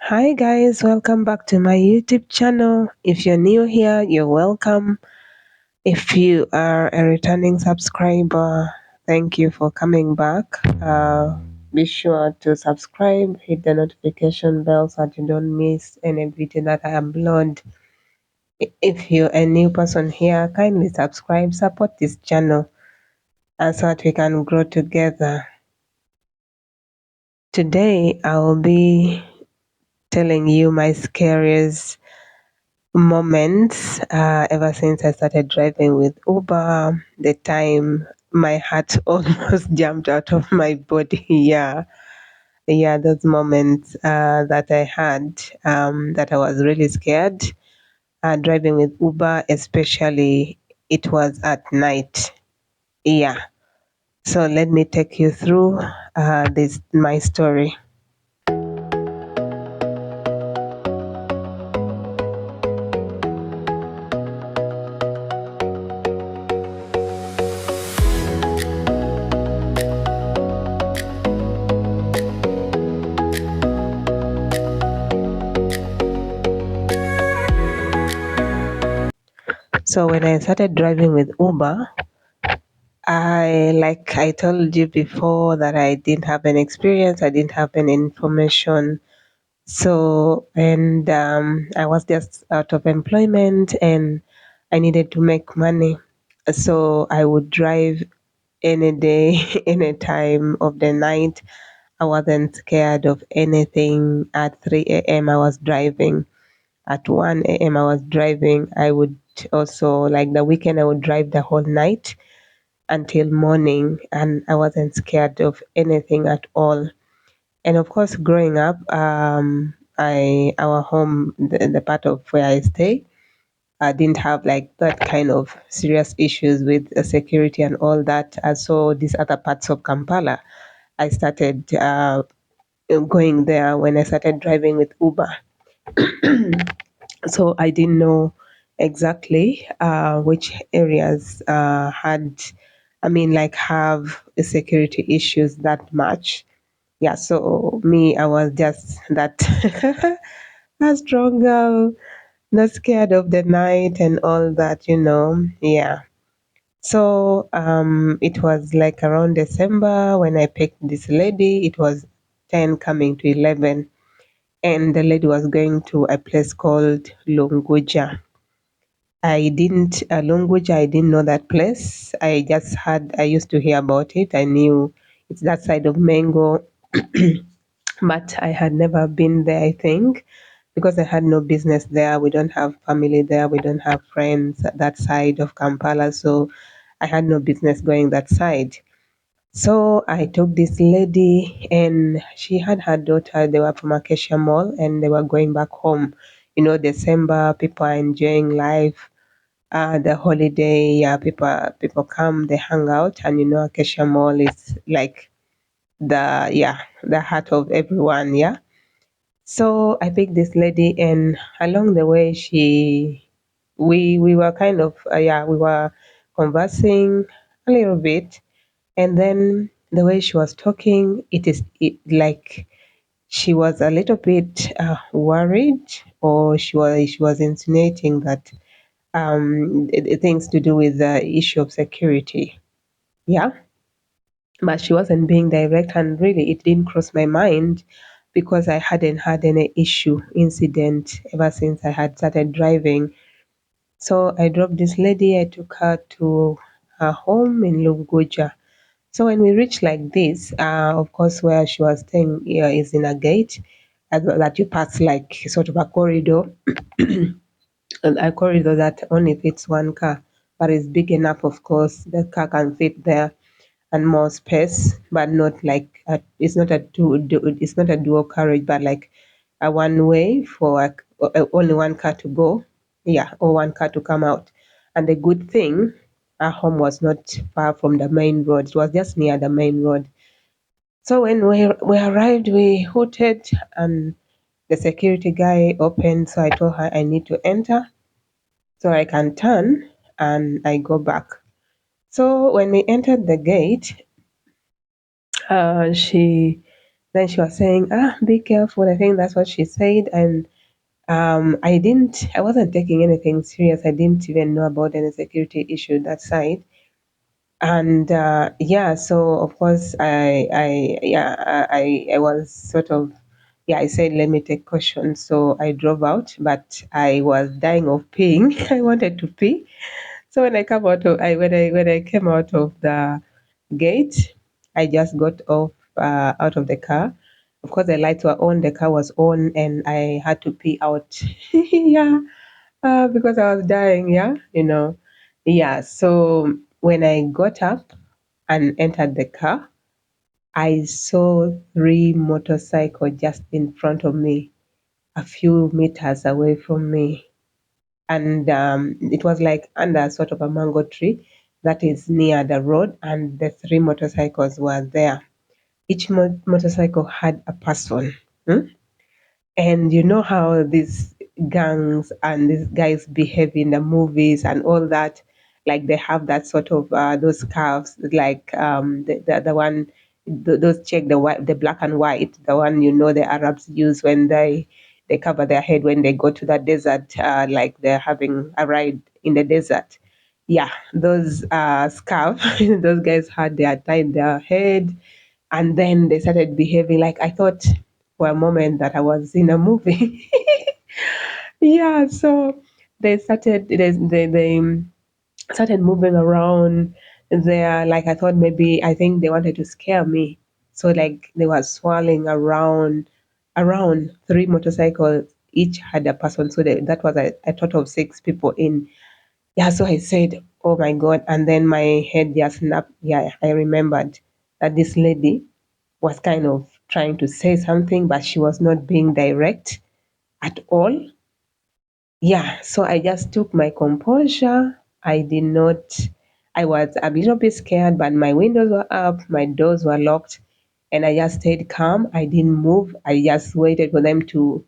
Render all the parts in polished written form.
Hi guys, welcome back to my YouTube channel. If you're new here, you're welcome. If you are a returning subscriber, thank you for coming back. Be sure to subscribe, hit the notification bell so that you don't miss any video that I upload. If you're a new person here, kindly subscribe, support this channel, and so that we can grow together. Today, I'll be telling you my scariest moments ever since I started driving with Uber. The time my heart almost jumped out of my body. Yeah, those moments that I had that I was really scared. Driving with Uber, especially, it was at night. Yeah. So let me take you through this my story. So when I started driving with Uber, I told you before that I didn't have any experience, I didn't have any information. So and I was just out of employment and I needed to make money. So I would drive any day, any time of the night. I wasn't scared of anything. At 3 a.m. I was driving. At 1 a.m. I was driving. I would also, like the weekend, I would drive the whole night until morning, and I wasn't scared of anything at all. And of course, growing up, I our home, the part of where I stay, I didn't have like that kind of serious issues with security and all that. So these other parts of Kampala, I started going there when I started driving with Uber. So I didn't know exactly which areas had, I mean, like have security issues that much. Yeah, so me, I was just that a strong girl, not scared of the night and all that. Yeah. So it was like around December when I picked this lady. It was 10 coming to 11, and the lady was going to a place called Lunguja. I didn't know that place. I used to hear about it. I knew it's that side of Mango, but I had never been there, I think, because I had no business there. We don't have family there. We don't have friends at that side of Kampala. So I had no business going that side. So I took this lady, and she had her daughter. They were from Acacia Mall and they were going back home. December, people are enjoying life, the holiday. Yeah, people come, they hang out, and Acacia Mall is like the heart of everyone. Yeah. So I picked this lady, and along the way, we were kind of we were conversing a little bit, and then the way she was talking, like she was a little bit worried, or she was insinuating that things to do with the issue of security. Yeah, but she wasn't being direct, and really it didn't cross my mind because I hadn't had any incident ever since I had started driving. So I dropped this lady, I took her to her home in Lunguja. So when we reached like this, of course, where she was staying is in a gate that you pass, like sort of a corridor, and a corridor that only fits one car, but it's big enough, of course, the car can fit there and more space, but not like it's not a it's not a dual carriage, but like a one way for only one car to go, yeah, or one car to come out. And the good thing, our home was not far from the main road; it was just near the main road. So when we arrived, we hooted, and the security guy opened. So I told her I need to enter so I can turn and I go back. So when we entered the gate, she Then she was saying, be careful. I think that's what she said. And I wasn't taking anything serious. I didn't even know about any security issue that side. And yeah, so of course I was sort of, yeah, I said let me take caution, so I drove out, but I was dying of peeing. I wanted to pee. So when I come out of I when I came out of the gate, I just got off out of the car. Of course the lights were on, the car was on, and I had to pee out. Yeah, because I was dying, yeah, you know. Yeah, so when I got up and entered the car, I saw three motorcycles just in front of me, a few meters away from me. And it was like under sort of a mango tree that is near the road, and the three motorcycles were there. Each motorcycle had a person. Hmm? And you know how these gangs and these guys behave in the movies and all that, like they have that sort of those scarves, like the one, those check, the white, the black and white, the one, you know, the Arabs use when they cover their head when they go to the desert, like they're having a ride in the desert. Yeah, those scarf, those guys had their tied their head, and then they started behaving like, I thought for a moment that I was in a movie. Yeah, so they started moving around there. Like I thought maybe, I think they wanted to scare me. So like they were swirling around three motorcycles. Each had a person. So that was a total of six people in. Yeah, so I said, oh my God. And then my head just snapped. Yeah, I remembered that this lady was kind of trying to say something, but she was not being direct at all. Yeah, so I just took my composure. I did not, I was a little bit scared, but my windows were up, my doors were locked, and I just stayed calm. I didn't move. I just waited for them to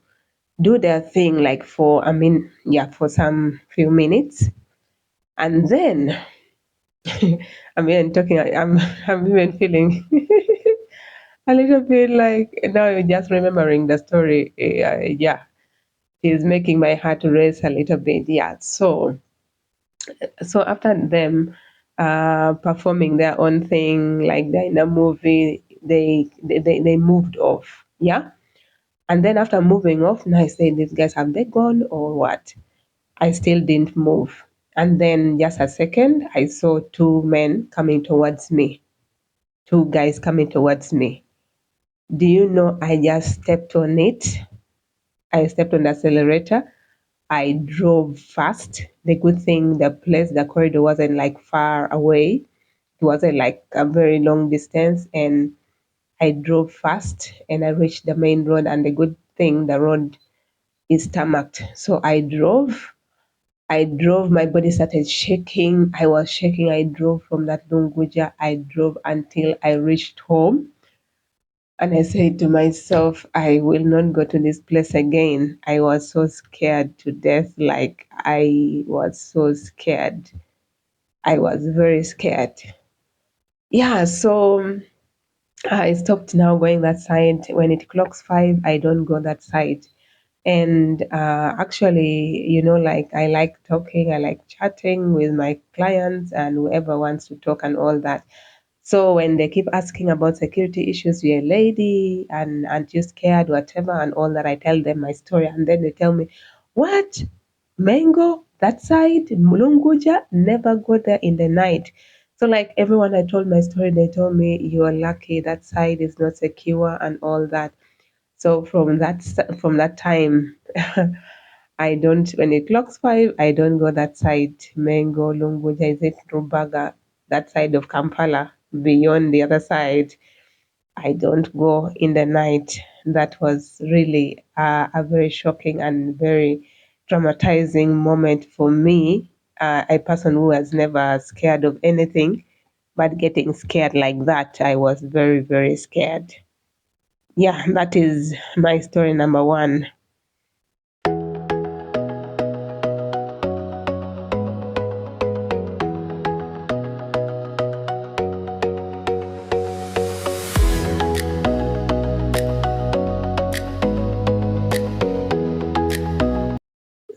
do their thing, like for, I mean, yeah, for some few minutes. And then, I'm even talking, I'm even feeling a little bit like now just remembering the story. Yeah, it's making my heart race a little bit. Yeah, so after them performing their own thing like they're in a movie, they moved off. Yeah, and then after moving off, now I said, these guys, have they gone or what? I still didn't move. And then just a second, I saw two men coming towards me, two guys coming towards me. Do you know, I just stepped on it. I stepped on the accelerator. I drove fast. The good thing, the corridor wasn't like far away. It wasn't like a very long distance. And I drove fast and I reached the main road. And the good thing, the road is tarmacked. So I drove, my body started shaking. I was shaking. I drove from that Lunguja. I drove until I reached home. And I said to myself, I will not go to this place again. I was so scared to death. Like, I was so scared. I was very scared. Yeah, so I stopped now going that side. When it clocks 5, I don't go that side. And actually, you know, like I like talking, I like chatting with my clients and whoever wants to talk and all that. So when they keep asking about security issues, you're a lady and aren't you scared, whatever, and all that, I tell them my story. And then they tell me, what? Mango? That side? Mulunguja? Never go there in the night. So like everyone I told my story, they told me, you're lucky, that side is not secure and all that. So from that time, I don't, when it clocks 5, I don't go that side. Mengo, Lunguja, is it Rubaga, that side of Kampala, beyond the other side. I don't go in the night. That was really a very shocking and very traumatizing moment for me, a person who was never scared of anything, but getting scared like that, I was very, very scared. Yeah, that is my story number one.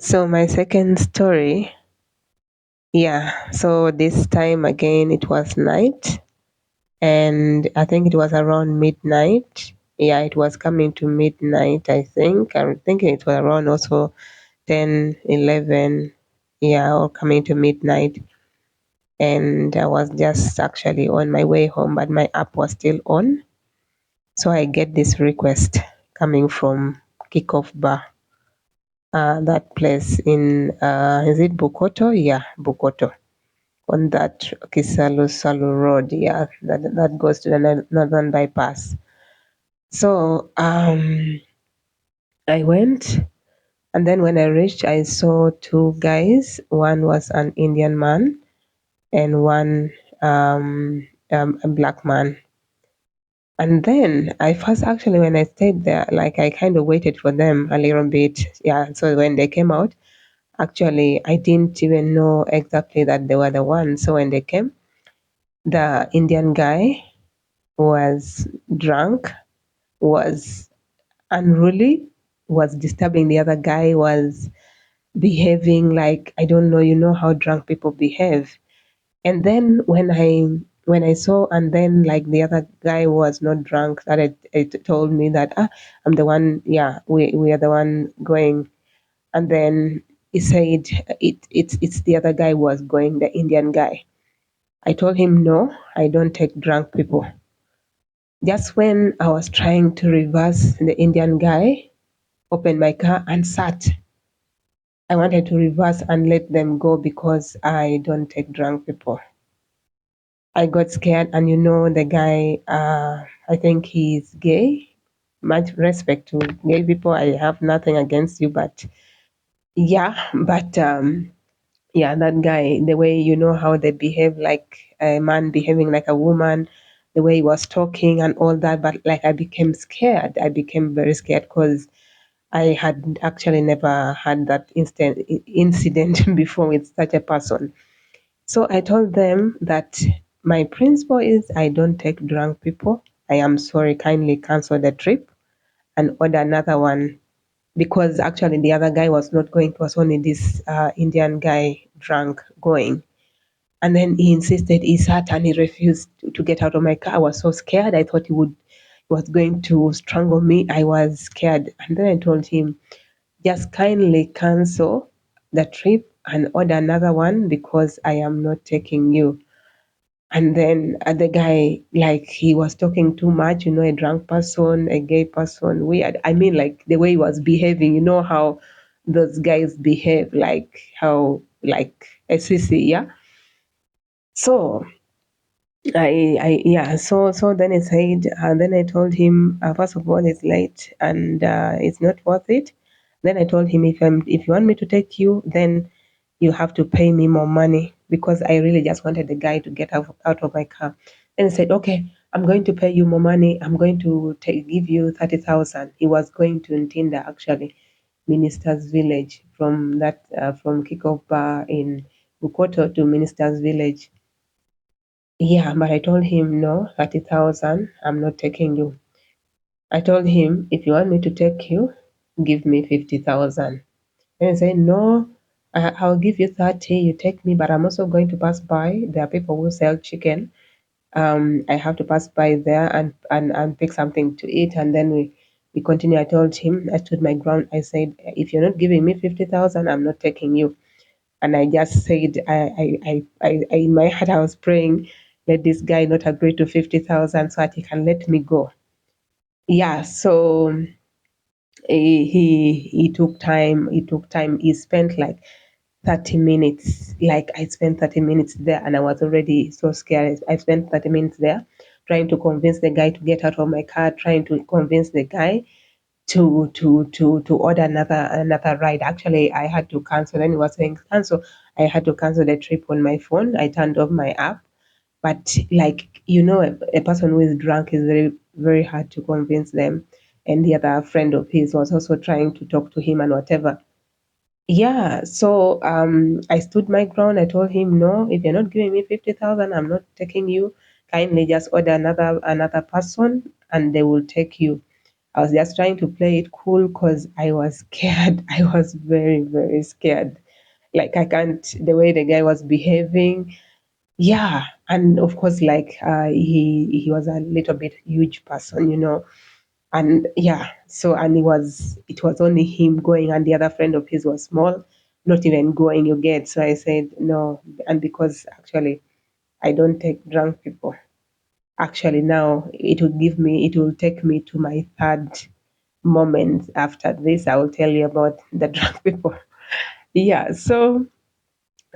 So my second story, yeah. So this time again, it was night, and I think it was around midnight. Yeah, it was coming to midnight. I think I'm thinking it was around also 10, 11. Yeah, or coming to midnight. And I was just actually on my way home, but my app was still on. So I get this request coming from Kickoff Bar, that place in, is it Bukoto? Yeah, Bukoto, on that Kisalu Salu Road. Yeah, that goes to the Northern Bypass. So I went, and then when I reached, I saw two guys. One was an Indian man, and one a black man. And then I first actually, when I stayed there, like I kind of waited for them a little bit. Yeah. So when they came out, actually, I didn't even know exactly that they were the ones. So when they came, the Indian guy was drunk, was unruly, was disturbing the other guy, was behaving like, I don't know, you know how drunk people behave. And then when I saw, and then like the other guy was not drunk, that it told me that, I'm the one, yeah, we are the one going. And then he said it's the other guy who was going, the Indian guy. I told him no, I don't take drunk people. Just when I was trying to reverse, the Indian guy opened my car and sat. I wanted to reverse and let them go because I don't take drunk people. I got scared, and you know the guy. I think he's gay. Much respect to gay people. I have nothing against you, but yeah, but yeah, that guy. The way you know how they behave, like a man behaving like a woman, the way he was talking and all that. But like I became scared. I became very scared because I had actually never had that incident before with such a person. So I told them that my principle is I don't take drunk people. I am sorry, kindly cancel the trip and order another one, because actually the other guy was not going, it was only this Indian guy drunk going. And then he insisted, he sat and he refused to get out of my car. I was so scared. I thought he was going to strangle me. I was scared. And then I told him, just kindly cancel the trip and order another one because I am not taking you. And then the guy, like he was talking too much, you know, a drunk person, a gay person, weird. I mean, like the way he was behaving, you know how those guys behave, like how, like a sissy, yeah. So so then I said, and then I told him, first of all, it's late and it's not worth it. Then I told him, if you want me to take you, then you have to pay me more money, because I really just wanted the guy to get out of my car. Then he said, okay, I'm going to pay you more money. I'm going to give you 30,000. He was going to Ntinda, actually, Minister's Village, from from Kickoff Bar in Bukoto to Minister's Village. Yeah, but I told him, no, 30,000, I'm not taking you. I told him, if you want me to take you, give me 50,000. And he said, no, I'll give you 30, you take me, but I'm also going to pass by. There are people who sell chicken. I have to pass by there and pick something to eat, and then we continue. I told him, I stood my ground. I said, if you're not giving me 50,000, I'm not taking you. And I just said, in my heart, I was praying, let this guy not agree to 50,000 so that he can let me go. Yeah, so he took time. He took time. He spent like 30 minutes. Like I spent 30 minutes there, and I was already so scared. I spent 30 minutes there trying to convince the guy to get out of my car, trying to convince the guy to order another ride. Actually, I had to cancel. Then he was saying cancel. I had to cancel the trip on my phone. I turned off my app. But like you know, a person who is drunk is very very hard to convince them. And the other friend of his was also trying to talk to him and whatever. Yeah, so I stood my ground. I told him, no, if you're not giving me 50,000, I'm not taking you. Kindly just order another person, and they will take you. I was just trying to play it cool because I was scared. I was very, very scared. Like I can't, the way the guy was behaving. Yeah. And of course, like he was a little bit huge person, and yeah, so and it was only him going, and the other friend of his was small, not even going, you get. So I said no, and because actually I don't take drunk people. Actually, now it will take me to my third moment. After this, I will tell you about the drunk people. Yeah, so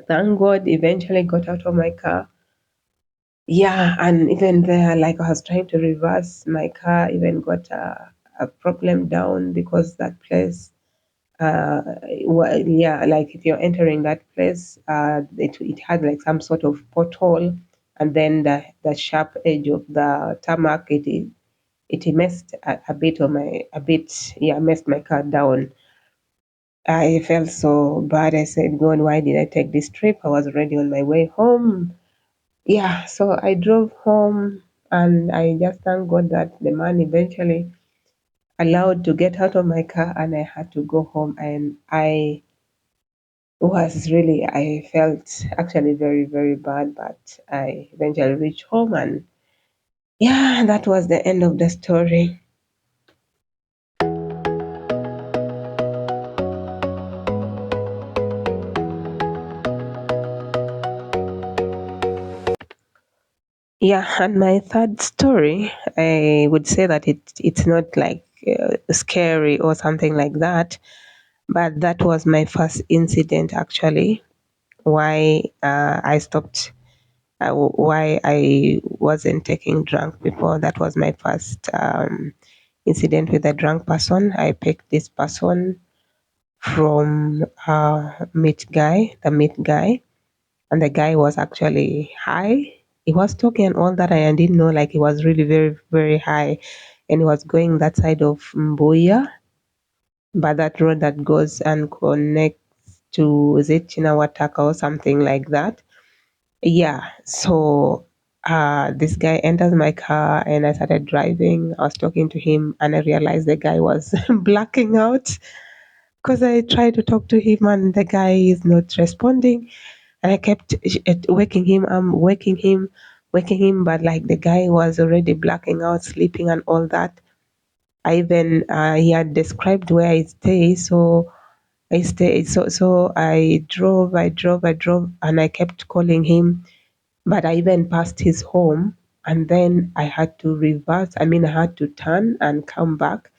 thank God eventually got out of my car. Yeah, and even there, like I was trying to reverse my car, even got a problem down because that place, well, yeah, like if you're entering that place, it had like some sort of pothole, and then the sharp edge of the tarmac, it messed a bit of my a bit, yeah, messed my car down. I felt so bad. I said, God, why did I take this trip? I was already on my way home. Yeah, so I drove home, and I just thank God that the man eventually allowed to get out of my car, and I had to go home. And I felt actually very, very bad, but I eventually reached home, and yeah, that was the end of the story. Yeah, and my third story, I would say that it's not like scary or something like that, but that was my first incident actually. Why I stopped, why I wasn't taking drunk before. That was my first incident with a drunk person. I picked this person from the meat guy, and the guy was actually high. He was talking and all that, and I didn't know, like he was really very, very high, and he was going that side of Mbuya, by that road that goes and connects to, is it Chinawataka or something like that? Yeah. So this guy enters my car, and I started driving. I was talking to him, and I realized the guy was blacking out because I tried to talk to him, and the guy is not responding. And I kept waking him, waking him, but like the guy was already blacking out, sleeping, and all that. I even he had described where I stay, so I stayed. So I drove, and I kept calling him, but I even passed his home, and then I had to reverse. I mean, I had to turn and come back.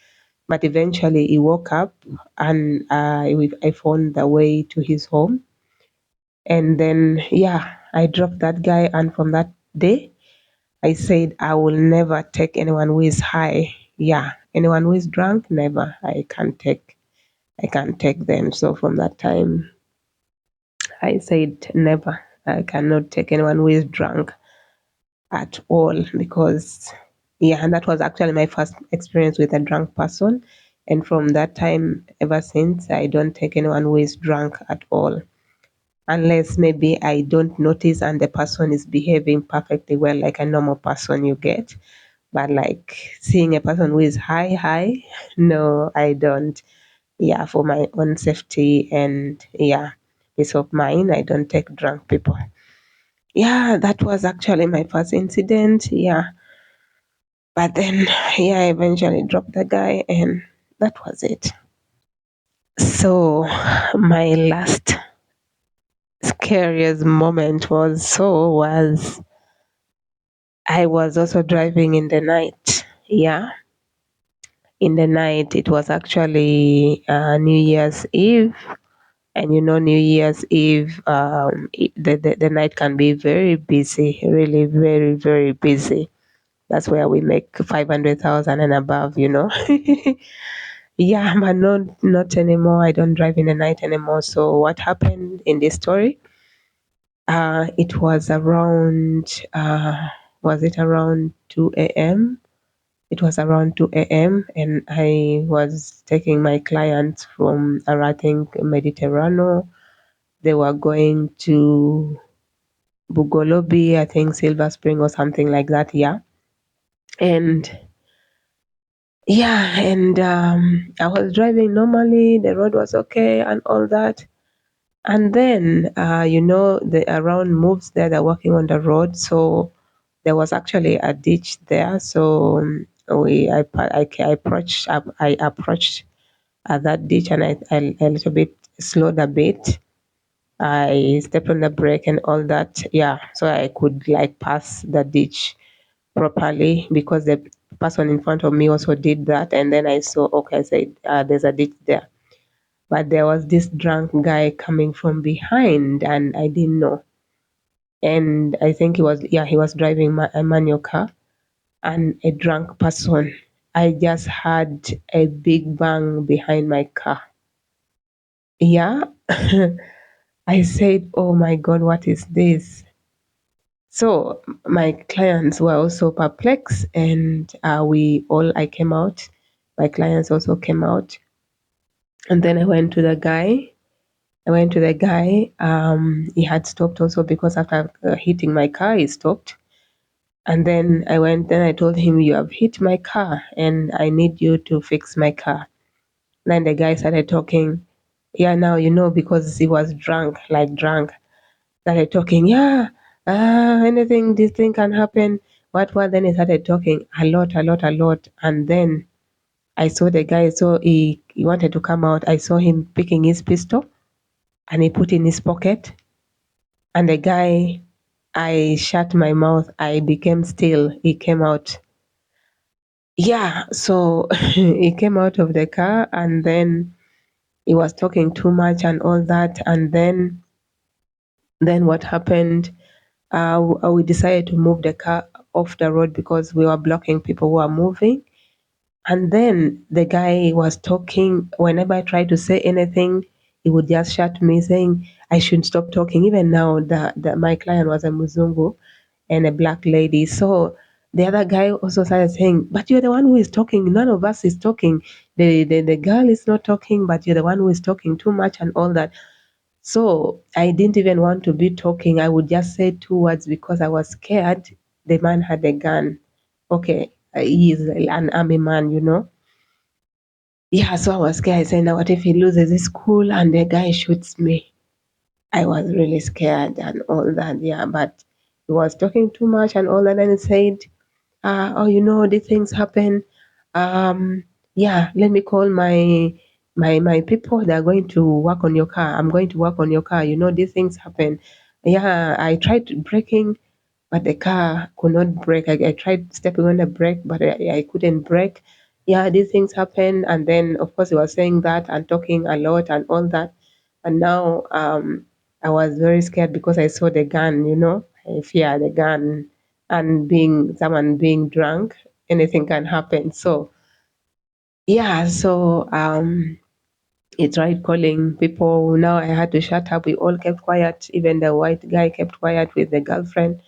But eventually, he woke up, and I found the way to his home. And then, yeah, I dropped that guy. And from that day, I said, I will never take anyone who is high. Yeah, anyone who is drunk, never. I can't take them. So from that time, I said, never. I cannot take anyone who is drunk at all, because yeah, and that was actually my first experience with a drunk person. And from that time, ever since, I don't take anyone who is drunk at all, unless maybe I don't notice and the person is behaving perfectly well like a normal person, you get. But like seeing a person who is high, no, I don't. Yeah, for my own safety and yeah, peace of mind, I don't take drunk people. Yeah, that was actually my first incident. Yeah, but then yeah, I eventually dropped the guy, and that was it. So my last scariest moment was I was also driving in the night. Yeah, in the night. It was actually New Year's Eve, and New Year's Eve, the night can be very busy, really very, very busy. That's where we make 500,000 and above. Yeah, but not anymore. I don't drive in the night anymore. So what happened in this story? It was around 2 a.m. It was around 2 a.m. and I was taking my clients from, I think, Mediterranean. They were going to Bugolobi, I think Silver Spring or something like that, yeah. And Yeah, and I was driving normally. The road was okay and all that. And then, the around moves there, they're working on the road. So there was actually a ditch there. So I approached that ditch, and I a little bit slowed a bit. I stepped on the brake and all that. Yeah, so I could like pass the ditch properly because the person in front of me also did that. And then I saw, okay, I said, there's a ditch there. But there was this drunk guy coming from behind, and I didn't know. And I think he was driving a manual car, and a drunk person. I just had a big bang behind my car. Yeah. I said, oh my God, what is this? So my clients were also perplexed, and I came out. My clients also came out, and then I went to the guy. He had stopped also because after hitting my car, he stopped. And then I told him, you have hit my car and I need you to fix my car. Then the guy started talking. Yeah, now because he was drunk, like drunk. Started talking, yeah, anything, this thing can happen. What? Then he started talking a lot, a lot, a lot. And then I saw the guy, so he wanted to come out. I saw him picking his pistol and he put in his pocket. And the guy, I shut my mouth. I became still. He came out. Yeah, so he came out of the car and then he was talking too much and all that. And then what happened? We decided to move the car off the road because we were blocking people who are moving. And then the guy was talking. Whenever I tried to say anything, he would just shut me, saying I should stop talking. Even now, my client was a Muzungu and a black lady. So the other guy also started saying, but you're the one who is talking. None of us is talking. The girl is not talking, but you're the one who is talking too much and all that. So I didn't even want to be talking. I would just say two words because I was scared. The man had a gun. Okay, he is an army man. Yeah, so I was scared. I said, now what if he loses his school and the guy shoots me? I was really scared and all that. Yeah, but he was talking too much and all that. And he said, oh, these things happen. Yeah, let me call my people. They're going to work on your car. I'm going to work on your car. These things happen. Yeah, I tried braking, but the car could not brake. I tried stepping on the brake, but I couldn't brake. Yeah, these things happen. And then, of course, he was saying that and talking a lot and all that. And now I was very scared because I saw the gun. I fear the gun, and being someone being drunk, anything can happen. So yeah, so he tried calling people. Now I had to shut up. We all kept quiet. Even the white guy kept quiet with the girlfriend.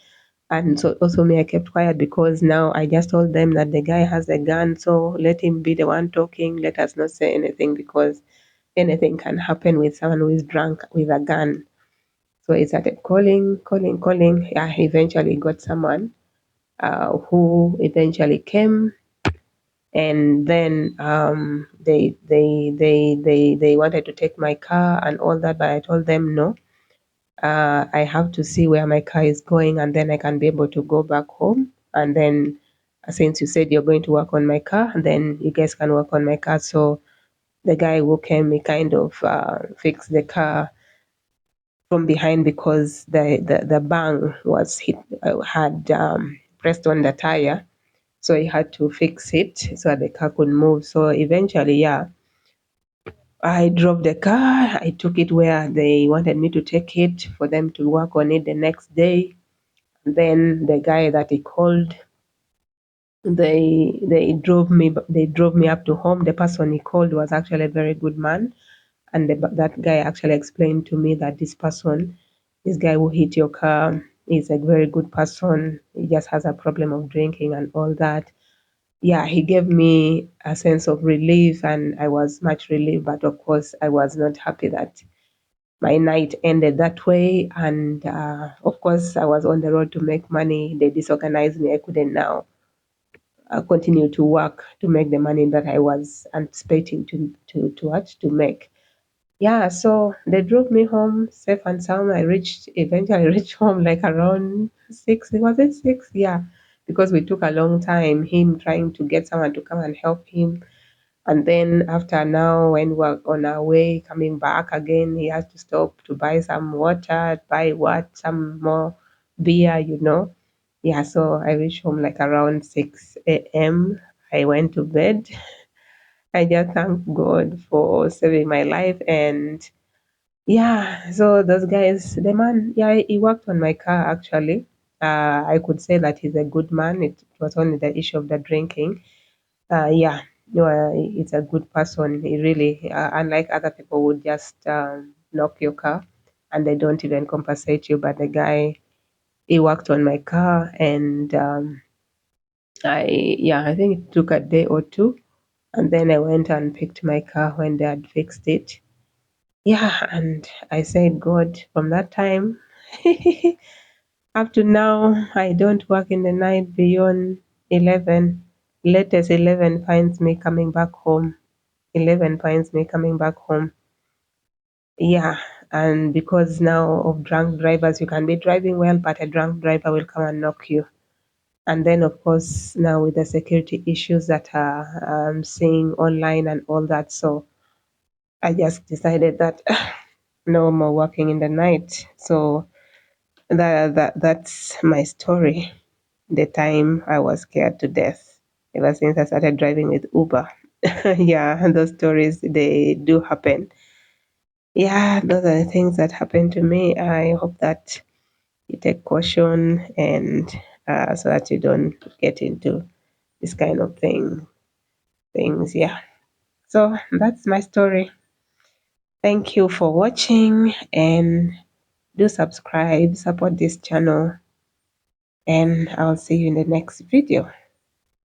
And so also me, I kept quiet because now I just told them that the guy has a gun. So let him be the one talking. Let us not say anything because anything can happen with someone who is drunk with a gun. So he started calling, calling, calling. Yeah, he eventually got someone who eventually came, and then they wanted to take my car and all that, but I told them no. I have to see where my car is going, and then I can be able to go back home. And then, since you said you're going to work on my car, then you guys can work on my car. So the guy who came, he kind of fixed the car from behind because the bang was hit had pressed on the tire, so he had to fix it so that the car could move. So eventually, yeah, I drove the car. I took it where they wanted me to take it for them to work on it the next day. Then the guy that he called, they drove me up to home. The person he called was actually a very good man, and that guy actually explained to me that this guy who hit your car, is a very good person. He just has a problem of drinking and all that. Yeah, he gave me a sense of relief, and I was much relieved. But of course, I was not happy that my night ended that way. And of course, I was on the road to make money. They disorganized me. I couldn't now continue to work to make the money that I was anticipating to make. Yeah, so they drove me home safe and sound. I eventually reached home like around 6. Was it 6? Yeah, because we took a long time, him trying to get someone to come and help him. And then after now, when we're on our way coming back again, he has to stop to buy some water, buy some more beer. Yeah, so I reached home like around 6 a.m. I went to bed. I just thank God for saving my life. And yeah, so those guys, the man, yeah, he worked on my car actually. I could say that he's a good man. It was only the issue of the drinking. Yeah, no, it's a good person. He really, unlike other people, would just knock your car and they don't even compensate you. But the guy, he worked on my car, and I think it took a day or two, and then I went and picked my car when they had fixed it. Yeah, and I said, God, from that time up to now, I don't work in the night beyond 11. Latest 11 finds me coming back home. 11 finds me coming back home. Yeah, and because now of drunk drivers, you can be driving well, but a drunk driver will come and knock you. And then, of course, now with the security issues that I'm seeing online and all that, so I just decided that no more working in the night. So that's my story. The time I was scared to death ever since I started driving with Uber. Yeah, those stories, they do happen. Yeah, those are the things that happen to me. I hope that you take caution, and so that you don't get into this kind of things. Yeah. So that's my story. Thank you for watching, and do subscribe, support this channel, and I'll see you in the next video.